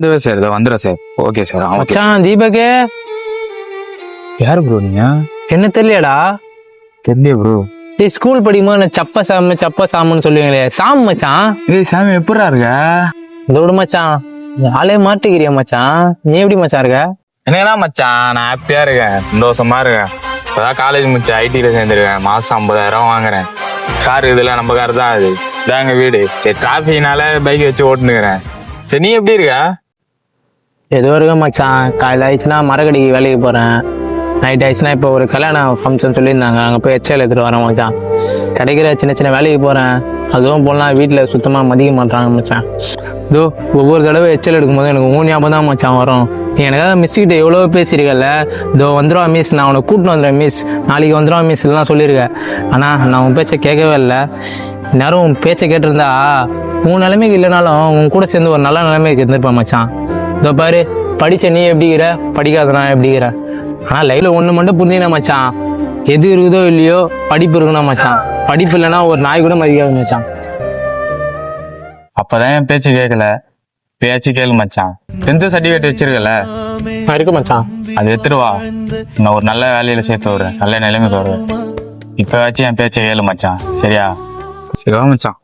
இது சார் இதை வந்துடுறேன் சார். Okay sir. ஓகே. மச்சான் தீபக்கு யாரு ப்ரோ நீங்க? என்ன தெரியலடா. தெரியல ப்ரோ. டேய் ஸ்கூல் படிக்கும்போது நான் சப்ப சாமுன்னு சொல்லுவீங்களே சாம் மச்சான். ஏய் சாமி எப்படா இருக்க? இதோட மச்சான் ஆளே மாட்டிக்கிறியா மச்சான்? நீ எப்படி மச்சான் இருக்க? என்னன்னா மச்சான் நான் ஹாப்பியா இருக்கேன், சந்தோஷமா இருக்கேன். இப்பதான் காலேஜ் முடிச்சு ஐடில சேர்ந்துருக்கேன். மாசம் 50,000 வாங்குறேன். கார் இதுல நம்ம கார் தான். அது இதான் எங்க வீடு. சரி டிராபிக்னால பைக் வச்சு ஓட்டுனுக்கிறேன். சரி நீ எப்படி இருக்க? ஏதோ இருக்க மச்சான். காலையில் ஆயிடுச்சுன்னா மரக்கடிக்கு வேலைக்கு போகிறேன். நைட் ஆயிடுச்சுன்னா இப்போ ஒரு கல்யாண ஃபங்க்ஷன் சொல்லியிருந்தாங்க, அங்கே போய் எச்சல் எடுத்துகிட்டு வரேன் மச்சான். கிடைக்கிற சின்ன சின்ன வேலைக்கு போகிறேன். அதுவும் போனால் வீட்டில் சுத்தமாக மதிக்க மாட்டாங்க மச்சான். இதோ ஒவ்வொரு தடவை எச்சல் எடுக்கும்போது எனக்கு உன் ஞாபகம் தான் மச்சான் வரும். நீ எனக்காக மிஸ்கிட்ட எவ்வளோ பேசியிருக்கல. இதோ வந்துடுவா மிஸ், நான் உன்னை கூட்டின்னு வந்துடுவேன் மிஸ், நாளைக்கு வந்துடுவா மிஸ் எல்லாம் சொல்லியிருக்கேன். ஆனால் நான் உன் பேச்சை கேட்கவே இல்லை. நேரம் உன் பேச்சை கேட்டிருந்தா உன் நிலைமைக்கு இல்லைனாலும் உன் கூட சேர்ந்து ஒரு நல்ல நிலைமைக்கு இருந்திருப்பேன் மச்சான். இதோ பாரு, படித்த நீ எப்படிங்கிற, படிக்காத நான் எப்படிங்கிற. ஆனால் லைஃப்பில் ஒன்று மட்டும் புரிஞ்சுக்கின மச்சான், எது இருக்குதோ இல்லையோ படிப்பு இருக்குன்னா மச்சான். படிப்பு இல்லைன்னா ஒரு நாய் கூட மதிக்காது மச்சான். அப்பதான் என் பேச்சு கேட்கல. பேச்சு கேளு மச்சான். 10th certificate வச்சிருக்கல? இருக்கு மச்சான். அது எடுத்துட்டு வா, நான் ஒரு நல்ல வேலையில சேர்த்து வருவேன், நல்ல நிலைமைக்கு வருவேன். இப்ப வச்சு என் பேச்சை கேளு மச்சான், சரியா? சரிவா மச்சான்?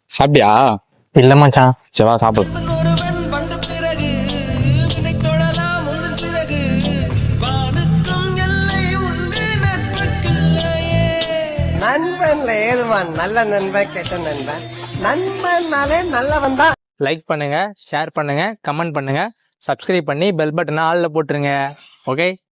சாப்பிட்டியா? இல்லை மச்சான். சரிவா சாப்பிடு. நண்பன்ல ஏதுவான் நல்ல நண்பன் கெட்ட நண்பன். நண்பன்னாலே நல்லவன் தான். லைக் பண்ணுங்க, ஷேர் பண்ணுங்க, கமெண்ட் பண்ணுங்க, சப்ஸ்கிரைப் பண்ணி பெல் பட்டனை ஆல்ல போட்டுருங்க. ஓகே.